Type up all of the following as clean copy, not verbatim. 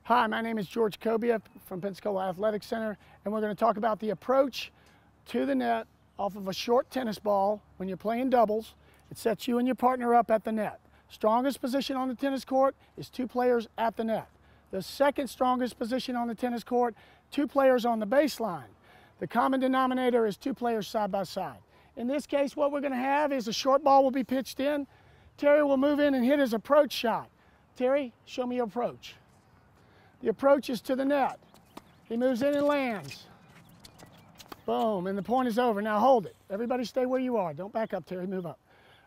Hi, my name is George Kobia from Pensacola Athletic Center, and we're going to talk about the approach to the net off of a short tennis ball when you're playing doubles. It sets you and your partner up at the net. Strongest position on the tennis court is two players at the net. The second strongest position on the tennis court, two players on the baseline. The common denominator is two players side by side. In this case, what we're going to have is a short ball will be pitched in. Terry will move in and hit his approach shot. Terry, show me your approach. The approach is to the net. He moves in and lands. Boom, and the point is over. Now hold it. Everybody stay where you are. Don't back up, Terry, move up.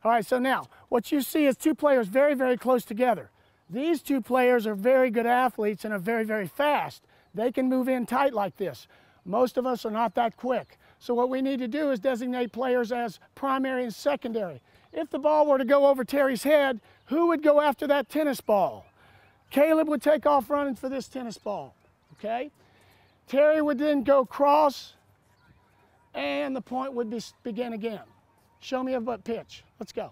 All right, so now, what you see is two players very, very close together. These two players are very good athletes and are very, very fast. They can move in tight like this. Most of us are not that quick. So what we need to do is designate players as primary and secondary. If the ball were to go over Terry's head, who would go after that tennis ball? Caleb would take off running for this tennis ball, okay? Terry would then go cross, and the point would begin again. Show me a butt pitch. Let's go.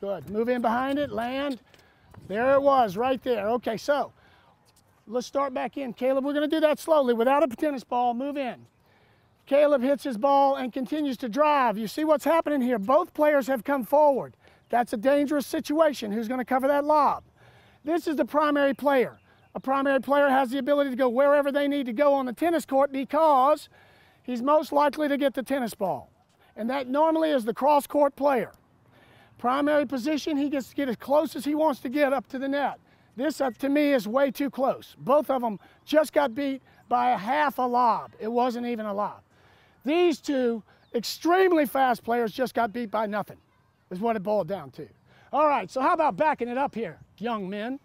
Good. Move in behind it, land. There it was, right there. Okay, so let's start back in. Caleb, we're going to do that slowly. Without a tennis ball, move in. Caleb hits his ball and continues to drive. You see what's happening here? Both players have come forward. That's a dangerous situation. Who's going to cover that lob? This is the primary player. A primary player has the ability to go wherever they need to go on the tennis court because he's most likely to get the tennis ball. And that normally is the cross-court player. Primary position, he gets to get as close as he wants to get up to the net. This, to me, is way too close. Both of them just got beat by a half a lob. It wasn't even a lob. These two extremely fast players just got beat by nothing, is what it boiled down to. All right, so how about backing it up here, young men?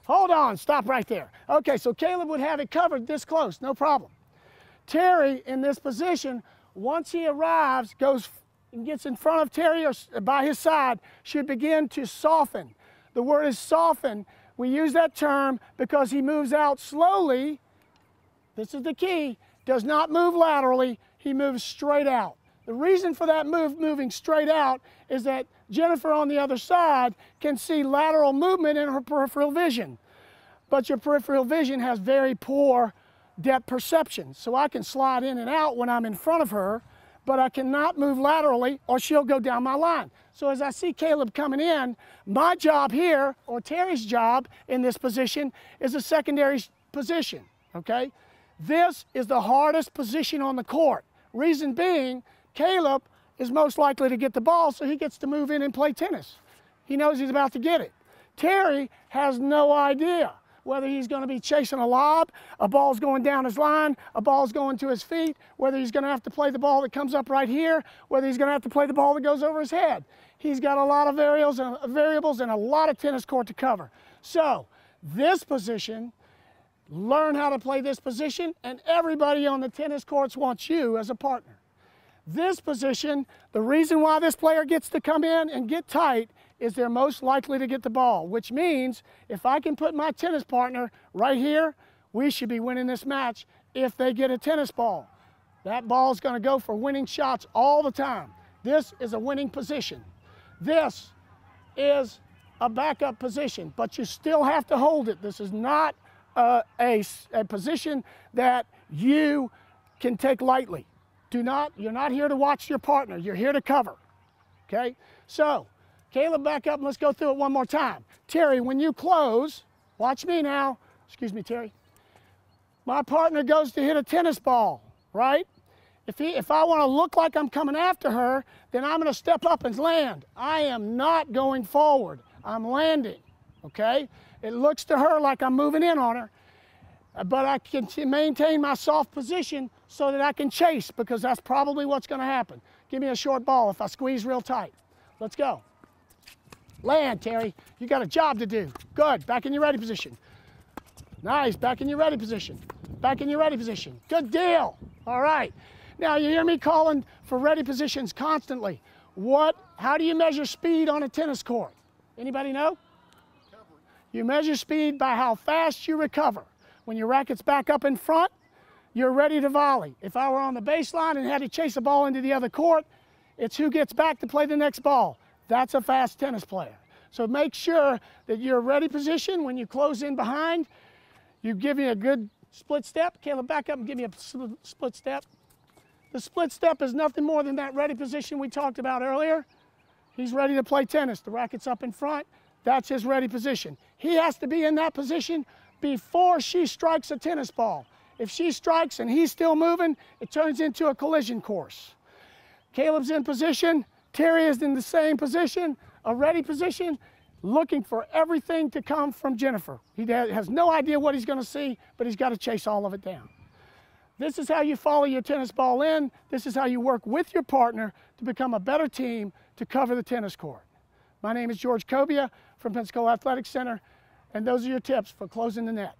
Hold on, stop right there. Okay, so Caleb would have it covered this close, no problem. Terry, in this position, once he arrives, goes and gets in front of Terry or by his side, should begin to soften. The word is soften. We use that term because he moves out slowly. This is the key. Does not move laterally. He moves straight out. The reason for that moving straight out is that Jennifer on the other side can see lateral movement in her peripheral vision. But your peripheral vision has very poor depth perception. So I can slide in and out when I'm in front of her, but I cannot move laterally or she'll go down my line. So as I see Caleb coming in, my job here, or Terry's job in this position, is a secondary position, okay? This is the hardest position on the court. Reason being, Caleb is most likely to get the ball, so he gets to move in and play tennis. He knows he's about to get it. Terry has no idea whether he's going to be chasing a lob, a ball's going down his line, a ball's going to his feet, whether he's going to have to play the ball that comes up right here, whether he's going to have to play the ball that goes over his head. He's got a lot of variables and a lot of tennis court to cover. So this position, learn how to play this position, and everybody on the tennis courts wants you as a partner. This position, the reason why this player gets to come in and get tight is they're most likely to get the ball, which means if I can put my tennis partner right here, we should be winning this match if they get a tennis ball. That ball is going to go for winning shots all the time. This is a winning position. This is a backup position, but you still have to hold it. This is not a position that you can take lightly. You're not here to watch your partner. You're here to cover, okay? So, Caleb, back up and let's go through it one more time. Terry, when you close, watch me now. Excuse me, Terry. My partner goes to hit a tennis ball, right? If I want to look like I'm coming after her, then I'm going to step up and land. I am not going forward. I'm landing, okay? It looks to her like I'm moving in on her, but I can maintain my soft position so that I can chase, because that's probably what's going to happen. Give me a short ball if I squeeze real tight. Let's go. Land, Terry. You got a job to do. Good. Back in your ready position. Nice. Back in your ready position. Back in your ready position. Good deal. All right. Now, you hear me calling for ready positions constantly. How do you measure speed on a tennis court? Anybody know? You measure speed by how fast you recover. When your racket's back up in front, you're ready to volley. If I were on the baseline and had to chase a ball into the other court, it's who gets back to play the next ball. That's a fast tennis player. So make sure that you're ready position when you close in behind. You give me a good split step. Caleb, back up and give me a split step. The split step is nothing more than that ready position we talked about earlier. He's ready to play tennis. The racket's up in front. That's his ready position. He has to be in that position before she strikes a tennis ball. If she strikes and he's still moving, it turns into a collision course. Caleb's in position. Terry is in the same position, a ready position, looking for everything to come from Jennifer. He has no idea what he's going to see, but he's got to chase all of it down. This is how you follow your tennis ball in. This is how you work with your partner to become a better team to cover the tennis court. My name is George Cobia from Pensacola Athletic Center, and those are your tips for closing the net.